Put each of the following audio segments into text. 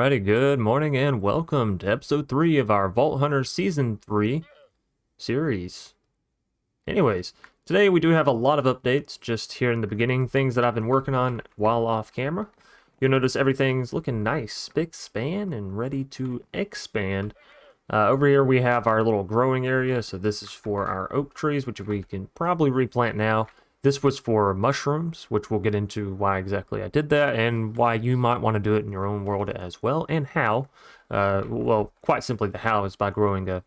Alrighty, good morning and welcome to episode 3 of our Vault Hunters Season 3 series. Anyways, today we do have a lot of updates just here in the beginning, things that I've been working on while off camera. You'll notice everything's looking nice, spick, span, and ready to expand. Over here we have our little growing area, so this is for our oak trees, which we can probably replant now. This was for mushrooms, which we'll get into why exactly I did that and why you might want to do it in your own world as well, and how. Well, quite simply, the how is by growing a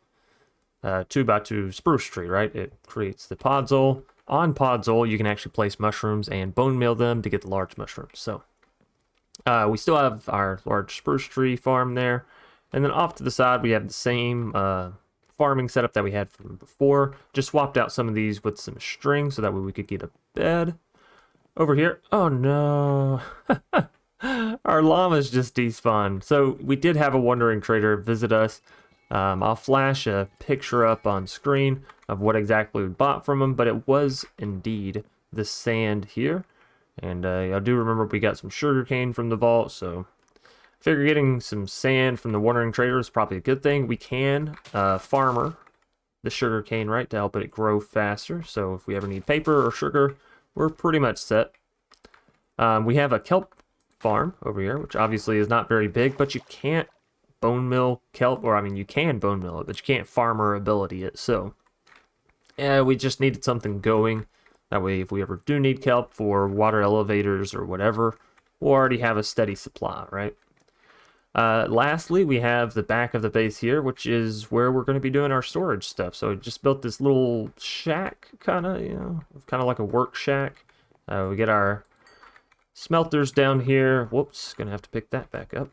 2x2 spruce tree, right? It creates the podzol. On podzol, you can actually place mushrooms and bone meal them to get the large mushrooms. So we still have our large spruce tree farm there. And then off to the side, we have the same farming setup that we had from before. Just swapped out some of these with some string so that way we could get a bed. Over here, oh no, our llamas just despawned. So we did have a wandering trader visit us. I'll flash a picture up on screen of what exactly we bought from him, but it was indeed the sand here. And I do remember we got some sugarcane from the vault, so figure getting some sand from the wandering trader is probably a good thing. We can farmer the sugar cane, right, to help it grow faster. So if we ever need paper or sugar, we're pretty much set. We have a kelp farm over here, which obviously is not very big, but you can't bone mill kelp, or I mean you can bone mill it, but you can't farmer ability it. So yeah, we just needed something going. That way if we ever do need kelp for water elevators or whatever, we'll already have a steady supply, right? Lastly, we have the back of the base here, which is where we're going to be doing our storage stuff. So I just built this little shack, kind of like a work shack. We get our smelters down here. Whoops, gonna have to pick that back up.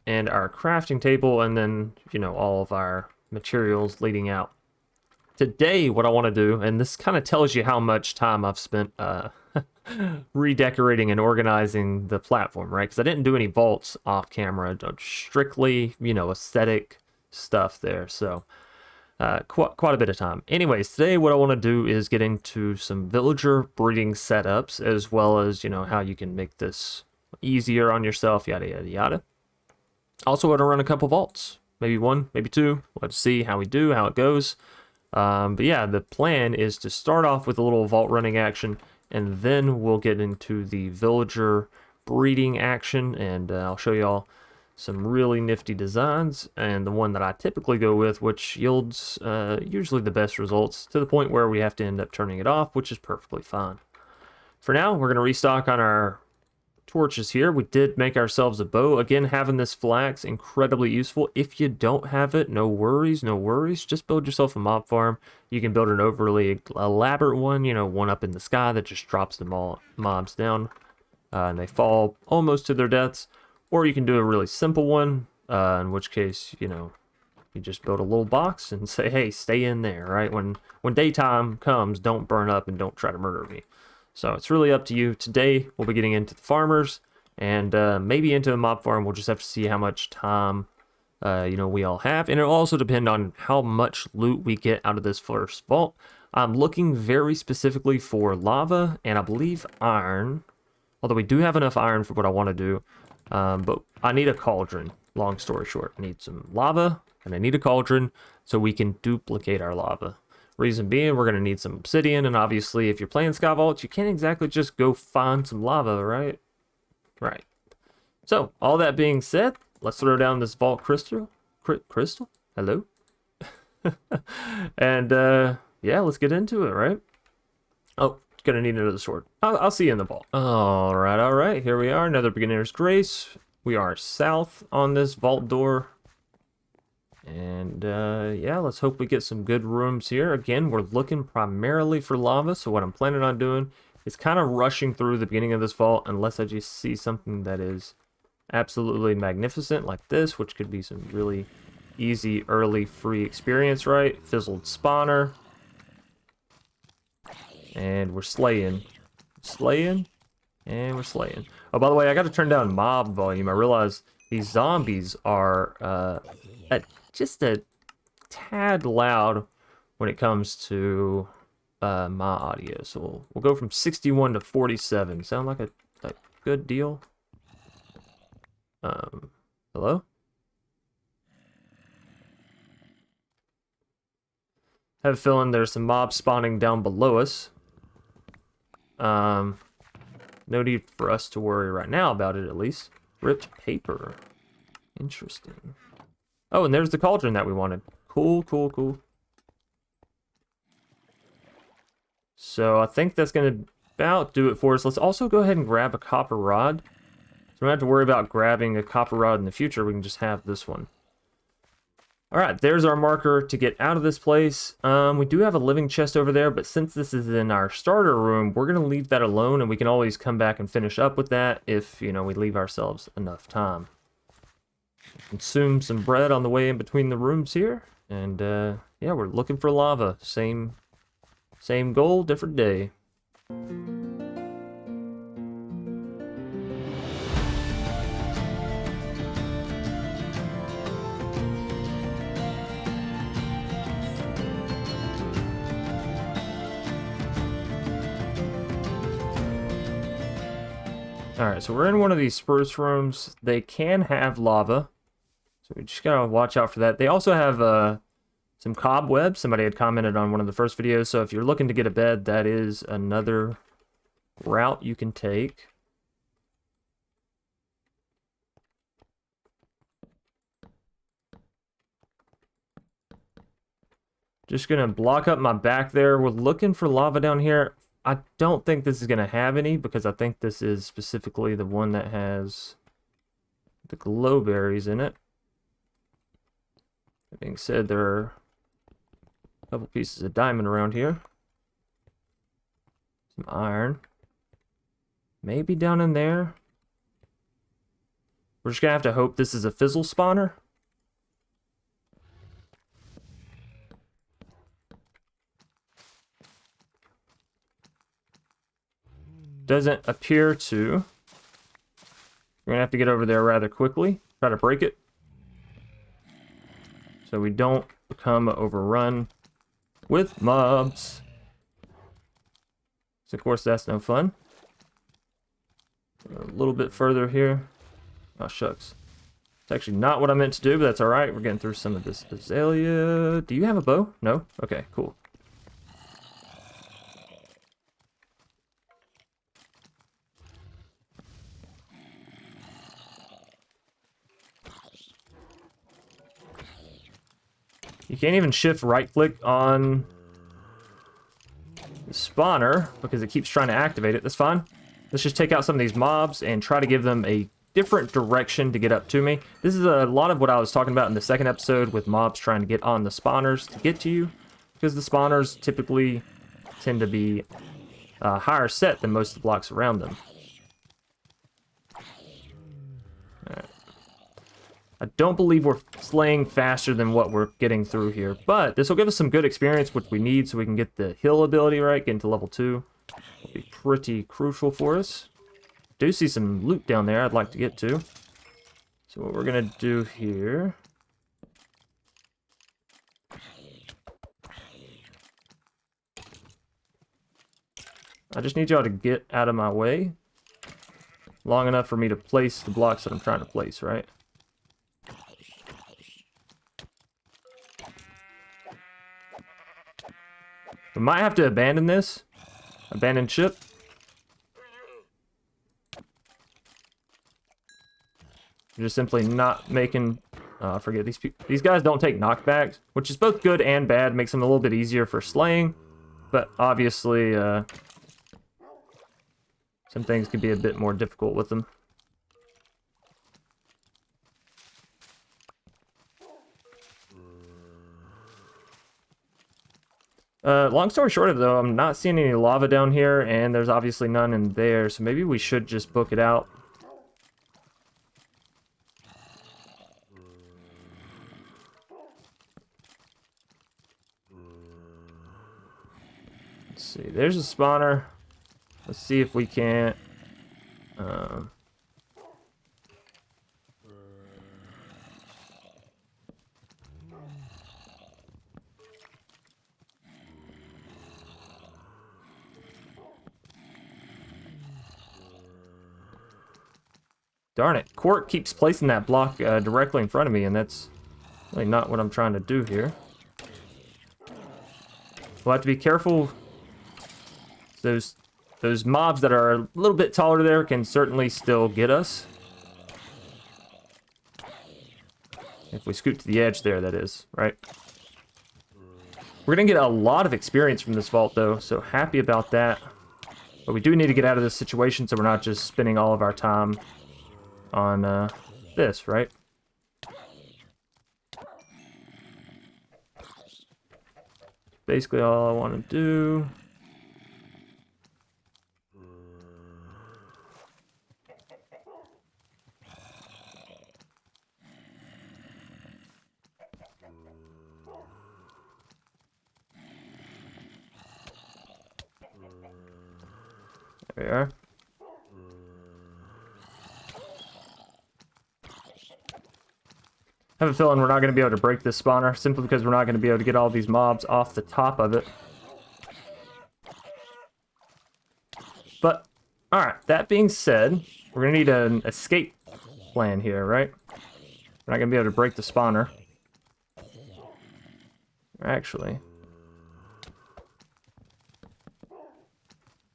And our crafting table, and then, all of our materials leading out. Today, what I want to do, and this kind of tells you how much time I've spent redecorating and organizing the platform, right? Because I didn't do any vaults off camera, strictly, aesthetic stuff there. So quite a bit of time. Anyways, today what I want to do is get into some villager breeding setups, as well as, how you can make this easier on yourself, yada, yada, yada. Also want to run a couple vaults, maybe one, maybe two. Let's see how we do, how it goes. But yeah, the plan is to start off with a little vault running action, and then we'll get into the villager breeding action, and I'll show you all some really nifty designs, and the one that I typically go with, which yields usually the best results, to the point where we have to end up turning it off, which is perfectly fine. For now, we're going to restock on our torches here. We did make ourselves a bow. Again, having this flax, incredibly useful. If you don't have it, no worries, no worries. Just build yourself a mob farm. You can build an overly elaborate one, one up in the sky that just drops the mobs down and they fall almost to their deaths. Or you can do a really simple one, in which case, you just build a little box and say, hey, stay in there, right? When daytime comes, don't burn up and don't try to murder me. So it's really up to you. Today, we'll be getting into the farmers and maybe into the mob farm. We'll just have to see how much time, we all have. And it'll also depend on how much loot we get out of this first vault. I'm looking very specifically for lava and I believe iron. Although we do have enough iron for what I want to do. But I need a cauldron, long story short. I need some lava and I need a cauldron so we can duplicate our lava. Reason being, we're going to need some obsidian, and obviously if you're playing Sky Vault, you can't exactly just go find some lava, right? Right. So, all that being said, let's throw down this vault crystal. Crystal? Hello? And, yeah, let's get into it, right? Oh, gonna need another sword. I'll see you in the vault. All right, here we are, another beginner's grace. We are south on this vault door. And yeah, let's hope we get some good rooms here. Again, we're looking primarily for lava, so what I'm planning on doing is kind of rushing through the beginning of this vault unless I just see something that is absolutely magnificent like this, which could be some really easy early free experience, right? Fizzled spawner. And we're slaying. And we're slaying. Oh, by the way, I got to turn down mob volume. I realize these zombies are just a tad loud when it comes to my audio. So we'll go from 61 to 47. Sound like a good deal? Hello? have a feeling there's some mobs spawning down below us. No need for us to worry right now about it, at least. Ripped paper. Interesting. Oh, and there's the cauldron that we wanted. Cool, cool, cool. So I think that's going to about do it for us. Let's also go ahead and grab a copper rod. So we don't have to worry about grabbing a copper rod in the future. We can just have this one. Alright, there's our marker to get out of this place. We do have a living chest over there, but since this is in our starter room, we're going to leave that alone, and we can always come back and finish up with that if, you know, we leave ourselves enough time. Consume some bread on the way in between the rooms here, and yeah, we're looking for lava. Same goal, different day. Alright, so we're in one of these spruce rooms. They can have lava, so we just gotta watch out for that. They also have some cobwebs. Somebody had commented on one of the first videos, so if you're looking to get a bed, that is another route you can take. Just gonna block up my back there. We're looking for lava down here. I don't think this is going to have any, because I think this is specifically the one that has the glowberries in it. That being said, there are a couple pieces of diamond around here. Some iron. Maybe down in there. We're just going to have to hope this is a fizzle spawner. Doesn't appear to. We're gonna have to get over there rather quickly. Try to break it, so we don't become overrun with mobs. So of course that's no fun. A little bit further here. Oh shucks. It's actually not what I meant to do, but that's alright. We're getting through some of this azalea. Do you have a bow? No? Okay, cool. You can't even shift right click on the spawner because it keeps trying to activate it. That's fine. Let's just take out some of these mobs and try to give them a different direction to get up to me. This is a lot of what I was talking about in the second episode with mobs trying to get on the spawners to get to you, because the spawners typically tend to be higher set than most of the blocks around them. I don't believe we're slaying faster than what we're getting through here, but this will give us some good experience, which we need so we can get the heal ability right, get into level 2. Will be pretty crucial for us. Do see some loot down there I'd like to get to. So what we're going to do here... I just need y'all to get out of my way long enough for me to place the blocks that I'm trying to place, right? We might have to abandon this. Abandon ship. We're just simply not making... I forget, these guys don't take knockbacks, which is both good and bad. Makes them a little bit easier for slaying. But obviously, some things can be a bit more difficult with them. Long story short, though, I'm not seeing any lava down here, and there's obviously none in there, so maybe we should just book it out. Let's see, there's a spawner. Let's see if we can't... Darn it. Court keeps placing that block directly in front of me, and that's really not what I'm trying to do here. We'll have to be careful. Those mobs that are a little bit taller there can certainly still get us. If we scoot to the edge there, that is, right? We're going to get a lot of experience from this vault, though, so happy about that. But we do need to get out of this situation so we're not just spending all of our time on this, right? Basically all I want to do. There we are. I have a feeling we're not going to be able to break this spawner simply because we're not going to be able to get all these mobs off the top of it. But, alright, that being said, we're going to need an escape plan here, right? We're not going to be able to break the spawner. Actually.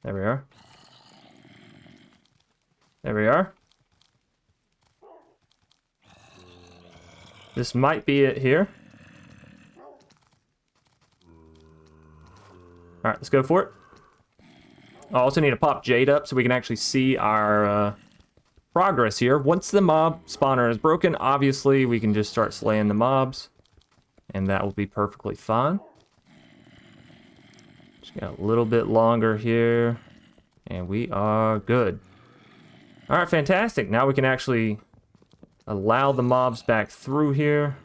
There we are. There we are. This might be it here. Alright, let's go for it. I also need to pop Jade up so we can actually see our progress here. Once the mob spawner is broken, obviously we can just start slaying the mobs. And that will be perfectly fine. Just got a little bit longer here. And we are good. Alright, fantastic. Now we can actually allow the mobs back through here.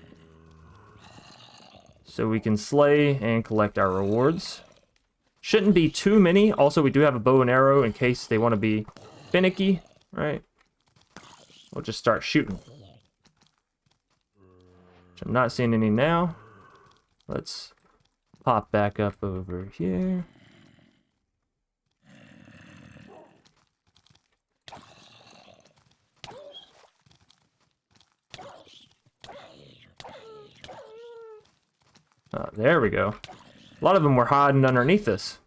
So we can slay and collect our rewards. Shouldn't be too many. Also, we do have a bow and arrow in case they want to be finicky, right? We'll just start shooting. Which I'm not seeing any now. Let's pop back up over here. There we go. A lot of them were hiding underneath us.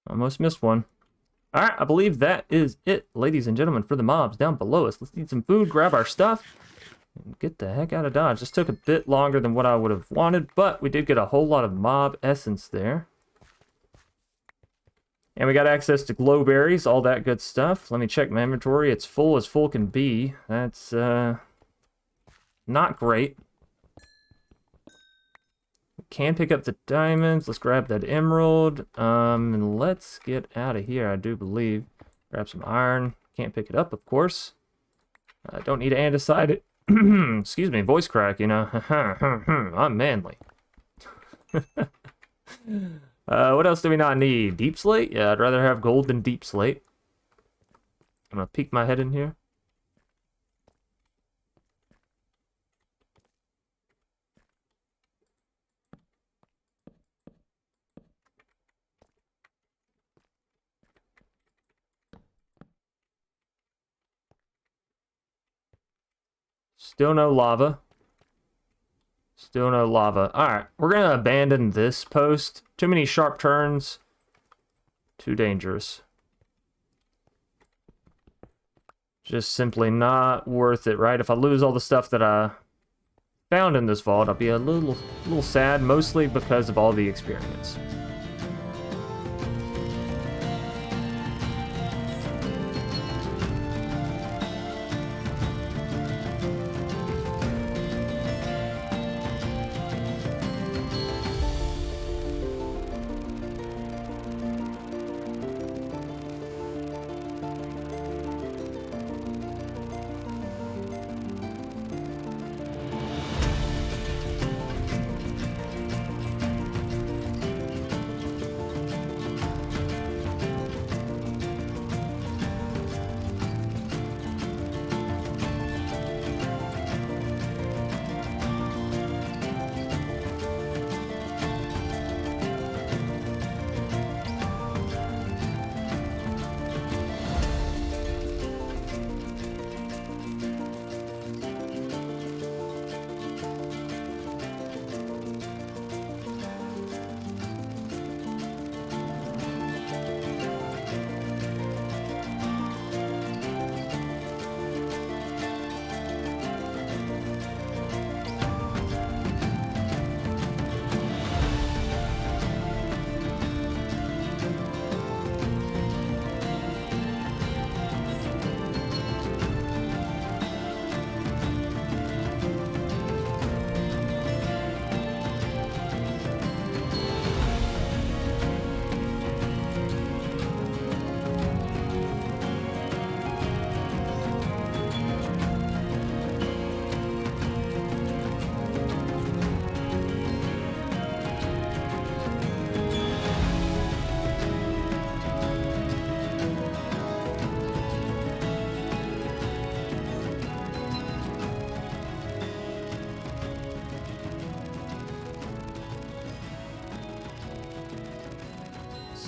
Almost missed one. Alright, I believe that is it, ladies and gentlemen, for the mobs down below us. Let's eat some food, grab our stuff, and get the heck out of Dodge. This took a bit longer than what I would have wanted, but we did get a whole lot of mob essence there. And we got access to glow berries, all that good stuff. Let me check my inventory. It's full as full can be. That's, not great. Can pick up the diamonds. Let's grab that emerald. And let's get out of here, I do believe. Grab some iron. Can't pick it up, of course. I don't need andesite. Excuse me, voice crack, you know. I'm manly. What else do we not need? Deep slate? Yeah, I'd rather have gold than deep slate. I'm gonna peek my head in here. Still no lava. Still no lava. Alright, we're going to abandon this post. Too many sharp turns. Too dangerous. Just simply not worth it, right? If I lose all the stuff that I found in this vault, I'll be a little sad, mostly because of all the experience.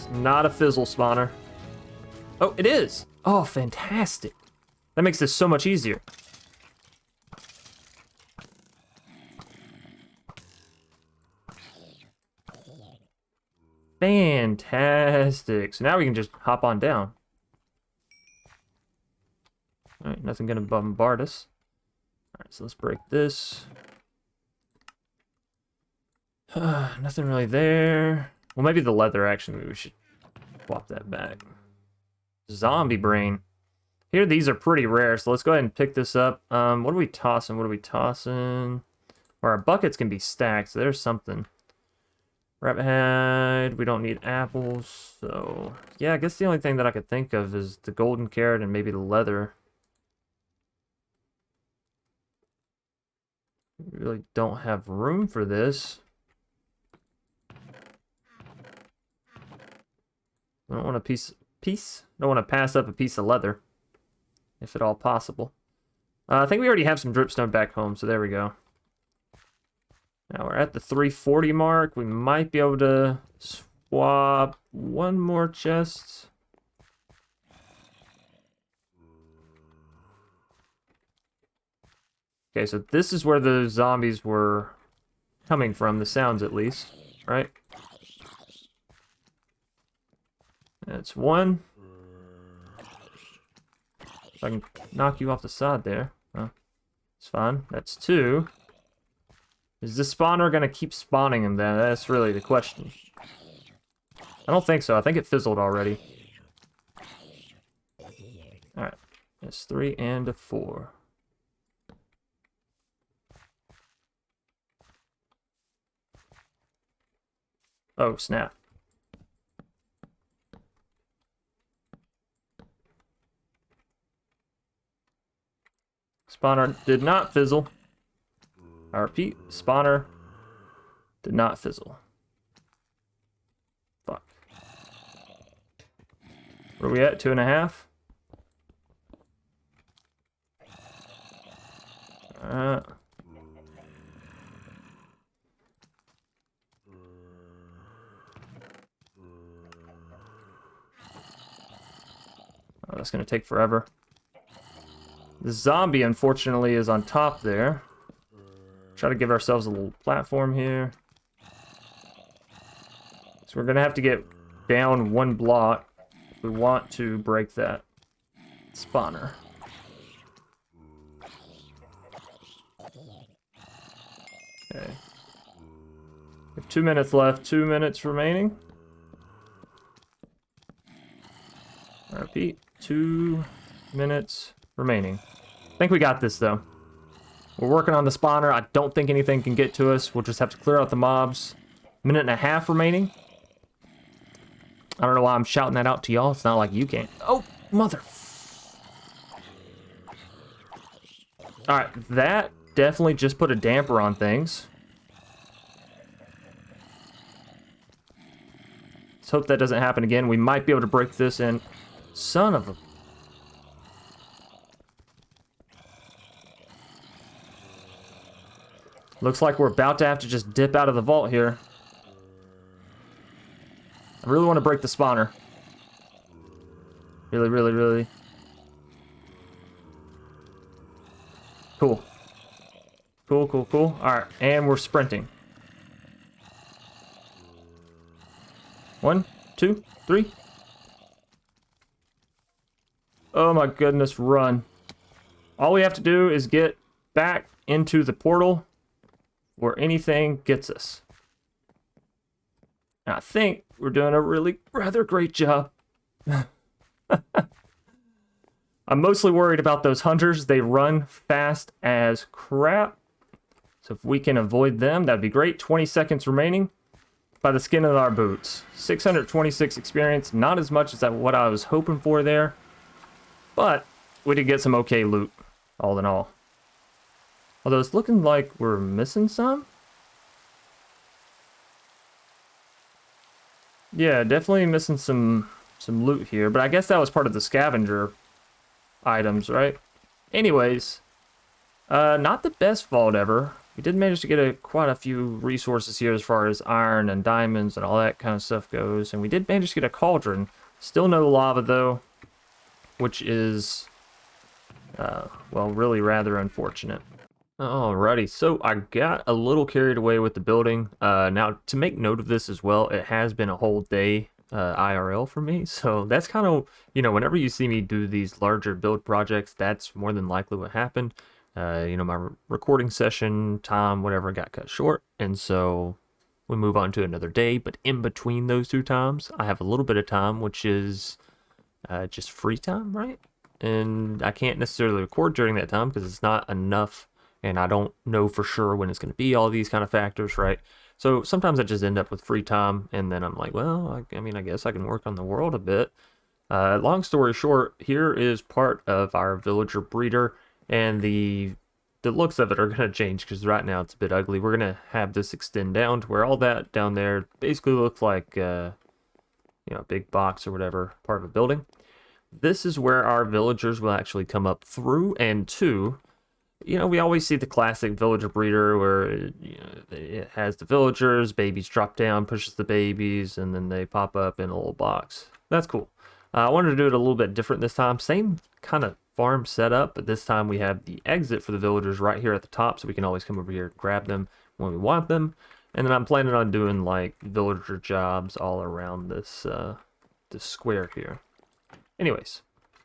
It's not a fizzle spawner. Oh, it is. Oh, fantastic. That makes this so much easier. Fantastic. So now we can just hop on down. Alright, nothing gonna bombard us. Alright, so let's break this. Nothing really there. Well, maybe the leather, actually. Maybe we should swap that back. Zombie brain. Here, these are pretty rare, so let's go ahead and pick this up. What are we tossing? What are we tossing? Or our buckets can be stacked, so there's something. Rabbit hide. We don't need apples, so... Yeah, I guess the only thing that I could think of is the golden carrot and maybe the leather. We really don't have room for this. I don't want don't want to pass up a piece of leather, if at all possible. I think we already have some dripstone back home, so there we go. Now we're at the 340 mark. We might be able to swap one more chest. Okay, so this is where the zombies were coming from, the sounds at least, right? That's one. If I can knock you off the side there. Huh. It's fine. That's two. Is this spawner going to keep spawning him then? That's really the question. I don't think so. I think it fizzled already. Alright. That's 3 and a 4. Oh, snap. Spawner did not fizzle. I repeat, spawner did not fizzle. Fuck. Where are we at? 2.5? Alright. Oh, that's gonna take forever. The zombie, unfortunately, is on top there. Try to give ourselves a little platform here. So we're gonna have to get down one block if we want to break that spawner. Okay. We have 2 minutes left, 2 minutes remaining. I repeat, 2 minutes remaining. I think we got this, though. We're working on the spawner. I don't think anything can get to us. We'll just have to clear out the mobs. 1.5 minutes remaining. I don't know why I'm shouting that out to y'all. It's not like you can't. Oh, mother. Alright, that definitely just put a damper on things. Let's hope that doesn't happen again. We might be able to break this in. Son of a... Looks like we're about to have to just dip out of the vault here. I really want to break the spawner. Really, really, really. Cool. Cool, cool, cool. Alright, and we're sprinting. 1, 2, 3. Oh my goodness, run. All we have to do is get back into the portal where anything gets us. And I think we're doing a really rather great job. I'm mostly worried about those hunters. They run fast as crap. So if we can avoid them, that'd be great. 20 seconds remaining. By the skin of our boots. 626 experience. Not as much as what I was hoping for there. But we did get some okay loot, all in all. Although it's looking like we're missing some. Yeah, definitely missing some loot here. But I guess that was part of the scavenger items, right? Anyways, not the best vault ever. we did manage to get quite a few resources here as far as iron and diamonds and all that kind of stuff goes. And we did manage to get a cauldron. Still no lava, though, which is, well, really rather unfortunate. Alrighty, so I got a little carried away with the building. Now, to make note of this as well, it has been a whole day IRL for me. So that's kind of, whenever you see me do these larger build projects, that's more than likely what happened. My recording session time, whatever, got cut short. And so we move on to another day. But in between those two times, I have a little bit of time, which is just free time, right? And I can't necessarily record during that time because it's not enough. And I don't know for sure when it's going to be, all these kind of factors, right? So sometimes I just end up with free time, and then I'm like, well, I mean, I guess I can work on the world a bit. Long story short, here is part of our villager breeder, and the looks of it are going to change because right now it's a bit ugly. We're going to have this extend down to where all that down there basically looks like, a big box or whatever, part of a building. This is where our villagers will actually come up through, and to... we always see the classic villager breeder where it has the villagers, babies drop down, pushes the babies, and then they pop up in a little box. That's cool. I wanted to do it a little bit different this time. Same kind of farm setup, but this time we have the exit for the villagers right here at the top, so we can always come over here and grab them when we want them. And then I'm planning on doing like villager jobs all around this square here. Anyways,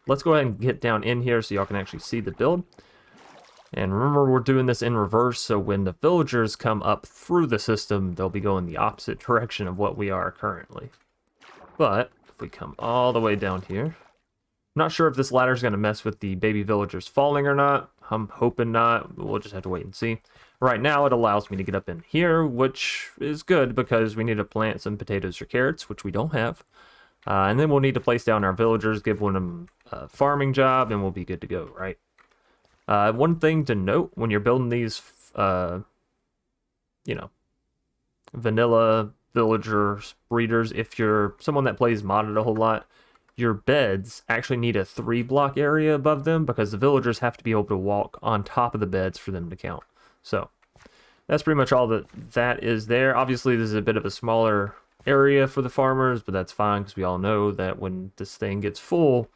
let's go ahead and get down in here so y'all can actually see the build. And remember, we're doing this in reverse, so when the villagers come up through the system, they'll be going the opposite direction of what we are currently. But if we come all the way down here, I'm not sure if this ladder is going to mess with the baby villagers falling or not. I'm hoping not. We'll just have to wait and see. Right now, it allows me to get up in here, which is good because we need to plant some potatoes or carrots, which we don't have. And then we'll need to place down our villagers, give one of them a farming job, and we'll be good to go, right? One thing to note when you're building these, vanilla villagers, breeders, if you're someone that plays modded a whole lot, your beds actually need a 3-block area above them because the villagers have to be able to walk on top of the beds for them to count. So that's pretty much all that is there. Obviously, this is a bit of a smaller area for the farmers, but that's fine because we all know that when this thing gets full,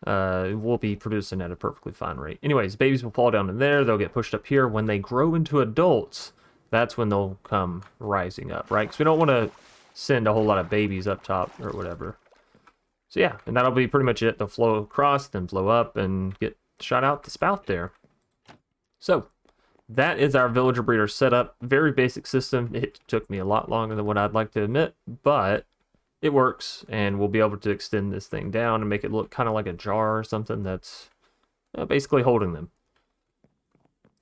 we'll be producing at a perfectly fine rate. Anyways, babies will fall down in there. They'll get pushed up here. When they grow into adults, that's when they'll come rising up, right? Because we don't want to send a whole lot of babies up top or whatever. So yeah, and that'll be pretty much it. They'll flow across, then flow up, and get shot out the spout there. So that is our villager breeder setup. Very basic system. It took me a lot longer than what I'd like to admit, but it works, and we'll be able to extend this thing down and make it look kind of like a jar or something that's basically holding them.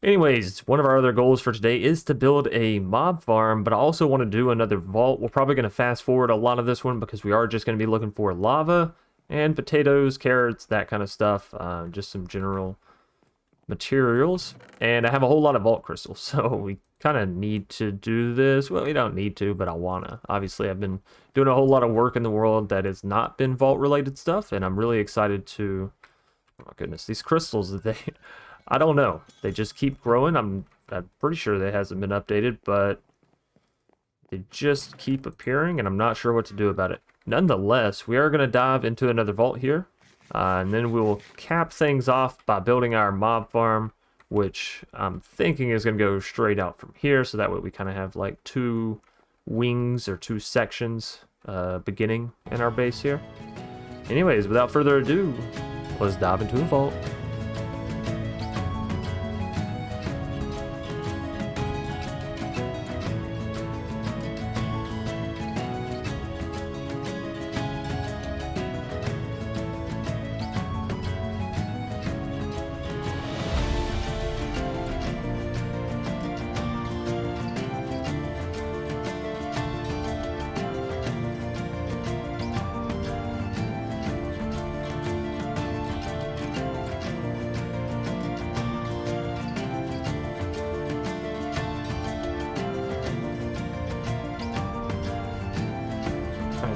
Anyways, one of our other goals for today is to build a mob farm, but I also want to do another vault. We're probably going to fast forward a lot of this one because we are just going to be looking for lava and potatoes, carrots, that kind of stuff, just some general materials. And I have a whole lot of vault crystals, so we kind of need to do this. Well, we don't need to, but I wanna. Obviously, I've been doing a whole lot of work in the world that has not been vault related stuff, and I'm really excited to... Oh my goodness, these crystals, I don't know. They just keep growing. I'm pretty sure that hasn't been updated, but they just keep appearing, and I'm not sure what to do about it. Nonetheless, we are going to dive into another vault here, and then we will cap things off by building our mob farm, which I'm thinking is going to go straight out from here, so that way we kind of have like 2 wings or 2 sections beginning in our base here. Anyways, without further ado, let's dive into a vault.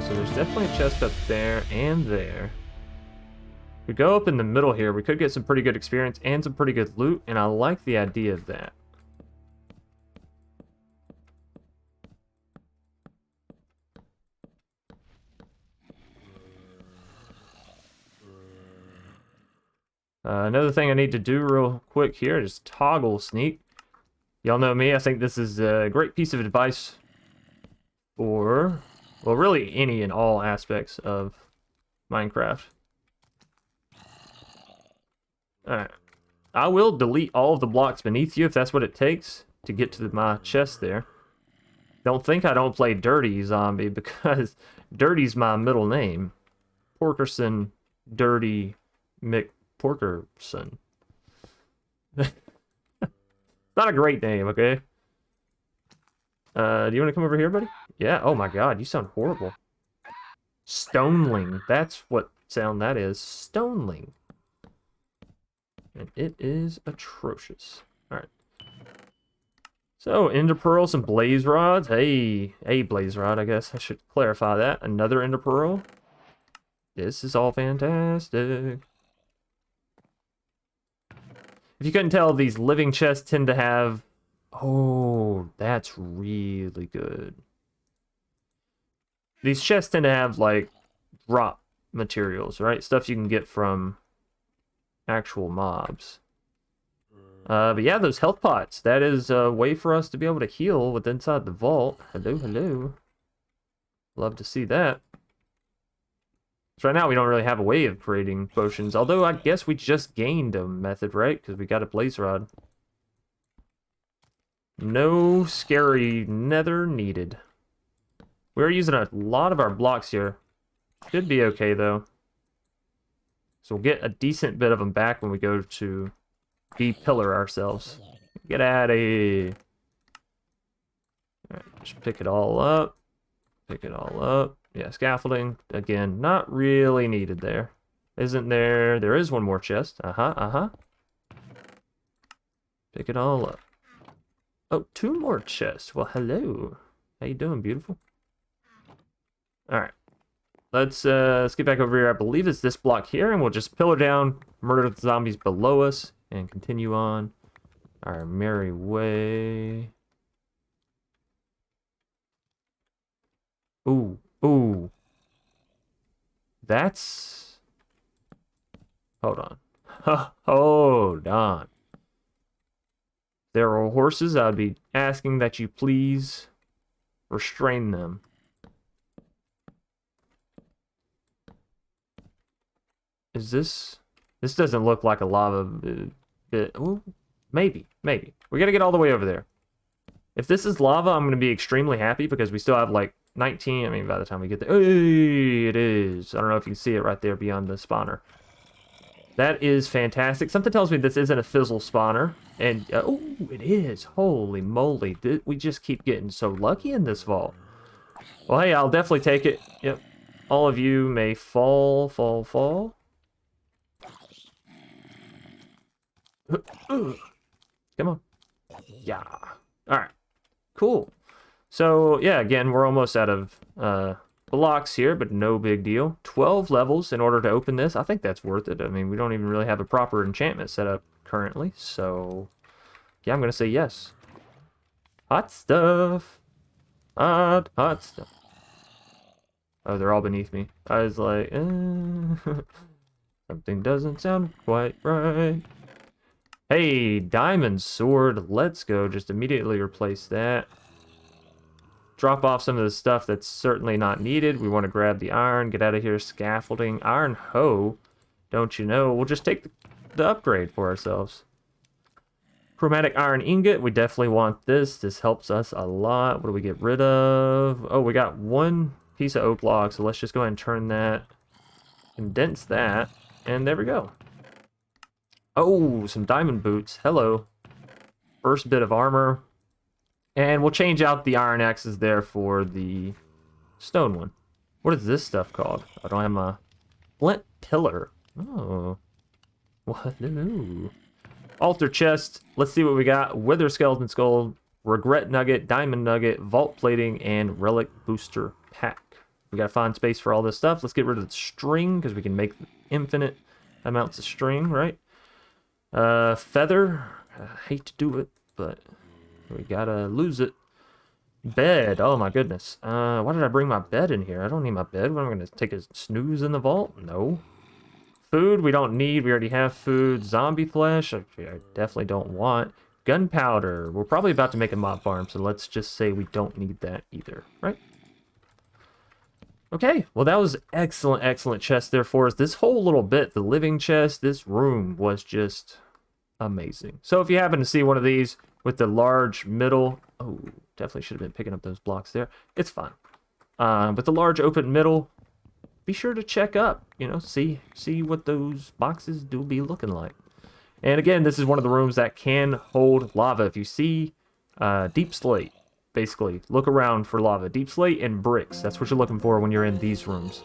So there's definitely a chest up there and there. If we go up in the middle here, we could get some pretty good experience and some pretty good loot, and I like the idea of that. Another thing I need to do real quick here is toggle sneak. Y'all know me, I think this is a great piece of advice for, well, really any and all aspects of Minecraft. Alright. I will delete all of the blocks beneath you if that's what it takes to get to my chest there. Don't think I don't play Dirty Zombie, because Dirty's my middle name. Porkerson, Dirty McPorkerson. Not a great name, okay? Do you want to come over here, buddy? Yeah, oh my god, you sound horrible. Stoneling, that's what sound that is. Stoneling. And it is atrocious. Alright. So, ender pearls and blaze rods. Hey, a blaze rod, I guess I should clarify that. Another ender pearl. This is all fantastic. If you couldn't tell, these living chests tend to have... Oh, that's really good. These chests tend to have, like, drop materials, right? Stuff you can get from actual mobs. But yeah, those health pots. That is a way for us to be able to heal with inside the vault. Hello, hello. Love to see that. So right now we don't really have a way of creating potions. Although I guess we just gained a method, right? Because we got a blaze rod. No scary nether needed. We're using a lot of our blocks here. Should be okay though. So we'll get a decent bit of them back when we go to de-pillar ourselves. Get out of here. Alright, just pick it all up. Pick it all up. Yeah, scaffolding. Again, not really needed there. Isn't there? There is one more chest. Pick it all up. Oh, two more chests. Well, hello. How you doing, beautiful? Alright. Let's get back over here. I believe it's this block here, and we'll just pillar down, murder the zombies below us, and continue on our merry way. Ooh, ooh. That's... Hold on. Hold on. There are horses. I would be asking that you please restrain them. Is this... This doesn't look like a lava bit. Ooh, maybe. We gotta get all the way over there. If this is lava, I'm gonna be extremely happy because we still have like 19. I mean, by the time we get there... Hey, it is. I don't know if you can see it right there beyond the spawner. That is fantastic. Something tells me this isn't a fizzle spawner. And, oh, it is. Holy moly. We just keep getting so lucky in this vault. Well, hey, I'll definitely take it. Yep. All of you may fall. Come on. Yeah. Alright. Cool. So, yeah, again, we're almost out of blocks here, but no big deal. 12 levels in order to open this. I think that's worth it. I mean, we don't even really have a proper enchantment set up currently, so... Yeah, I'm going to say yes. Hot stuff. Hot stuff. Oh, they're all beneath me. I was like, something doesn't sound quite right. Hey, diamond sword. Let's go. Just immediately replace that. Drop off some of the stuff that's certainly not needed. We want to grab the iron. Get out of here. Scaffolding. Iron hoe. Don't you know? We'll just take the upgrade for ourselves. Chromatic iron ingot. We definitely want this. This helps us a lot. What do we get rid of? Oh, we got one piece of oak log. So let's just go ahead and turn that. Condense that. And there we go. Oh, some diamond boots. Hello. First bit of armor. And we'll change out the iron axes there for the stone one. What is this stuff called? I don't have my flint pillar. Oh. What? No. Altar chest. Let's see what we got. Wither skeleton skull, regret nugget, diamond nugget, vault plating, and relic booster pack. We gotta find space for all this stuff. Let's get rid of the string because we can make infinite amounts of string, right? Feather. I hate to do it, but we gotta lose it. Bed. Oh my goodness. Why did I bring my bed in here? I don't need my bed. What am I gonna take a snooze in the vault? No. Food we don't need. We already have food. Zombie flesh I definitely don't want. Gunpowder. We're probably about to make a mob farm, so let's just say we don't need that either, right? Okay, well that was excellent, excellent chest there for us. This whole little bit, the living chest, this room was just amazing. So if you happen to see one of these with the large middle, oh, definitely should have been picking up those blocks there. It's fine. With the large open middle, be sure to check up, you know, see what those boxes do be looking like. And again, this is one of the rooms that can hold lava. If you see deep slate, basically, look around for lava. Deep slate and bricks, that's what you're looking for when you're in these rooms.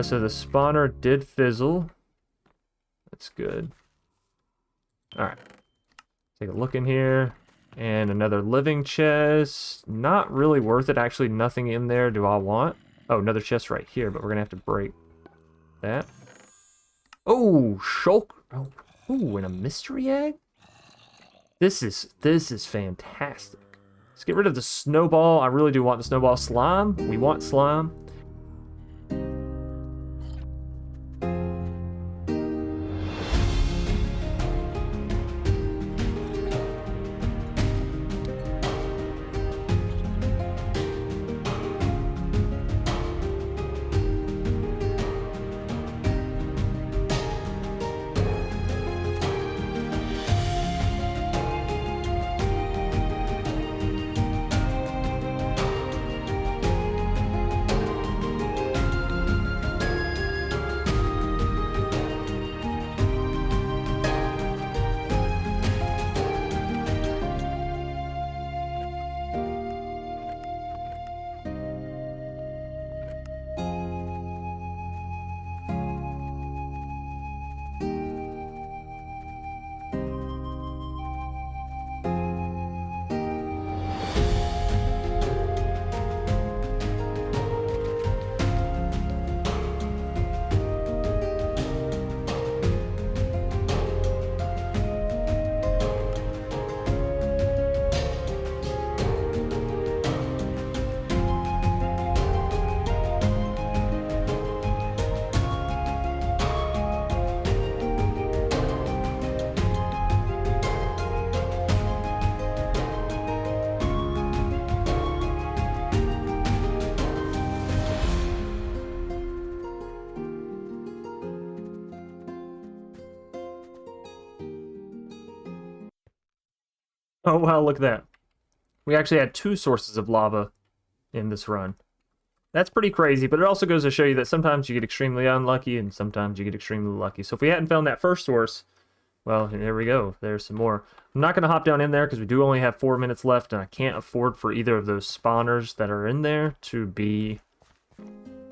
So the spawner did fizzle. That's good. Alright. Take a look in here. And another living chest. Not really worth it. Actually, nothing in there do I want. Oh, another chest right here, but we're going to have to break that. Oh, shulk. Oh, ooh, and a mystery egg? This is fantastic. Let's get rid of the snowball. I really do want the snowball. Slime. We want slime. Oh, wow, look at that. We actually had 2 sources of lava in this run. That's pretty crazy, but it also goes to show you that sometimes you get extremely unlucky and sometimes you get extremely lucky. So if we hadn't found that first source, well, there we go. There's some more. I'm not going to hop down in there because we do only have 4 minutes left, and I can't afford for either of those spawners that are in there to be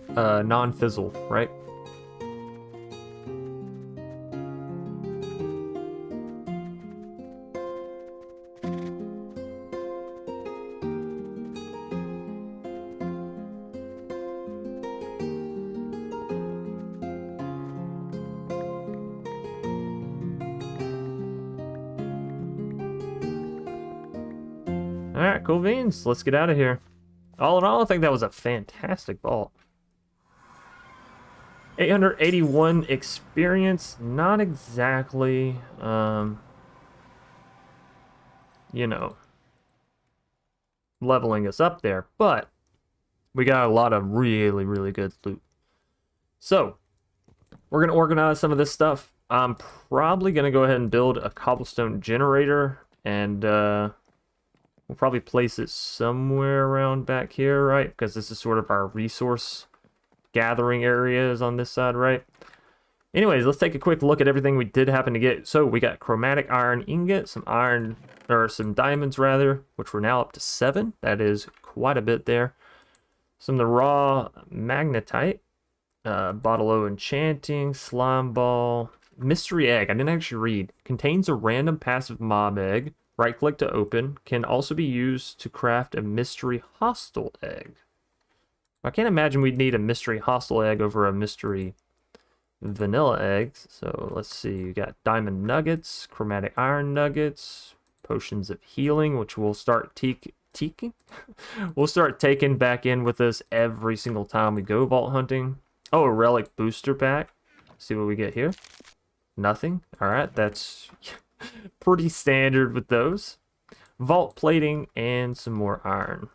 non-fizzle, right? Alright, cool beans. Let's get out of here. All in all, I think that was a fantastic vault. 881 experience, not exactly, you know, leveling us up there, but we got a lot of really, really good loot. So, we're going to organize some of this stuff. I'm probably going to go ahead and build a cobblestone generator, and we'll probably place it somewhere around back here, right? Because this is sort of our resource gathering areas on this side, right? Anyways, let's take a quick look at everything we did happen to get. So we got chromatic iron ingot, some iron, or some diamonds rather, which we're now up to 7. That is quite a bit there. Some of the raw magnetite, bottle o enchanting, slime ball, mystery egg. I didn't actually read. Contains a random passive mob egg. Right click to open. Can also be used to craft a mystery hostile egg. I can't imagine we'd need a mystery hostile egg over a mystery vanilla eggs. So let's see, we got diamond nuggets, chromatic iron nuggets, potions of healing, which we'll start we'll start taking back in with us every single time we go vault hunting. Oh, a relic booster pack. Let's see what we get here. Nothing. All right, that's pretty standard with those. Vault plating and some more iron.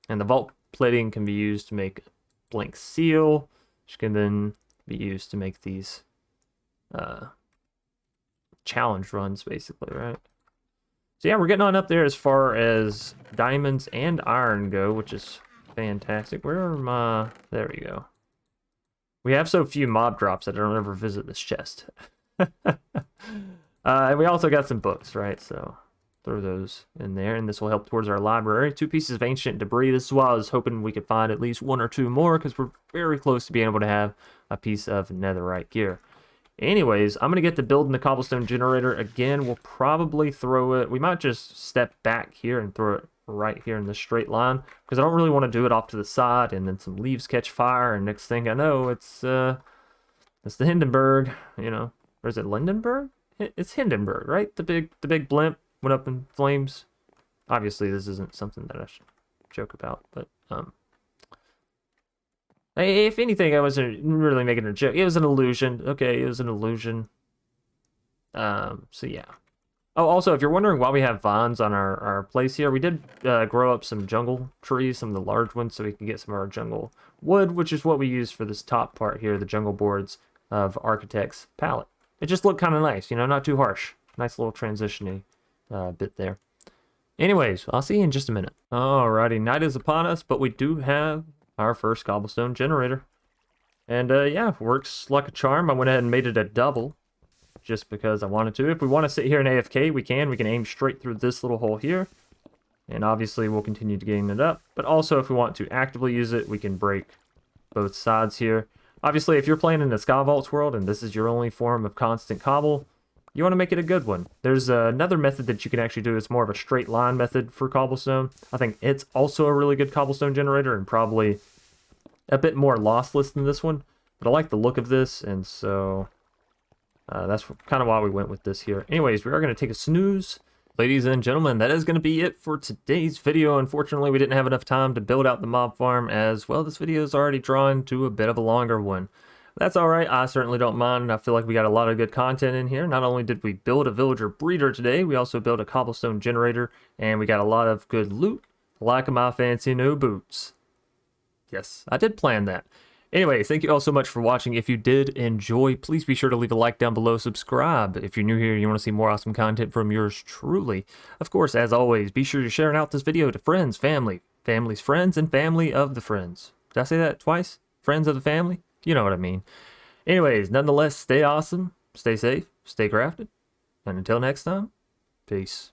And the vault plating can be used to make blank seal, which can then be used to make these challenge runs, basically, right? So yeah, we're getting on up there as far as diamonds and iron go, which is fantastic. Where are my... There we go. We have so few mob drops that I don't ever visit this chest. And we also got some books, right? So throw those in there, and this will help towards our library. 2 pieces of ancient debris. This is why I was hoping we could find at least 1 or 2 more, because we're very close to being able to have a piece of netherite gear. Anyways, I'm going to get to building the cobblestone generator. Again, we'll probably throw it... We might just step back here and throw it right here in this straight line, because I don't really want to do it off to the side, and then some leaves catch fire, and next thing I know, it's the Hindenburg, you know. Or is it Lindenberg? It's Hindenburg, right? The big blimp went up in flames. Obviously, this isn't something that I should joke about, but if anything, I wasn't really making a joke. It was an illusion. Okay, it was an illusion. So yeah. Oh, also, if you're wondering why we have vines on our place here, we did grow up some jungle trees, some of the large ones, so we can get some of our jungle wood, which is what we use for this top part here, the jungle boards of Architect's palette. It just looked kind of nice, you know, not too harsh. Nice little transition-y bit there. Anyways, I'll see you in just a minute. Alrighty, night is upon us, but we do have our first cobblestone generator. And yeah, works like a charm. I went ahead and made it a double, just because I wanted to. If we want to sit here in AFK, we can. We can aim straight through this little hole here. And obviously, we'll continue to gain it up. But also, if we want to actively use it, we can break both sides here. Obviously, if you're playing in the Sky Vaults world and this is your only form of constant cobble, you want to make it a good one. There's another method that you can actually do. It's more of a straight line method for cobblestone. I think it's also a really good cobblestone generator and probably a bit more lossless than this one. But I like the look of this, and so that's kind of why we went with this here. Anyways, we are going to take a snooze. Ladies and gentlemen, that is going to be it for today's video. Unfortunately, we didn't have enough time to build out the mob farm, as well. This video is already drawn to a bit of a longer one. That's alright, I certainly don't mind. I feel like we got a lot of good content in here. Not only did we build a villager breeder today, we also built a cobblestone generator, and we got a lot of good loot, like my fancy new boots. Yes, I did plan that. Anyways, thank you all so much for watching. If you did enjoy, please be sure to leave a like down below, subscribe. If you're new here and you want to see more awesome content from yours truly. Of course, as always, be sure you're sharing out this video to friends, family, family's friends, and family of the friends. Did I say that twice? Friends of the family? You know what I mean. Anyways, nonetheless, stay awesome, stay safe, stay crafted, and until next time, peace.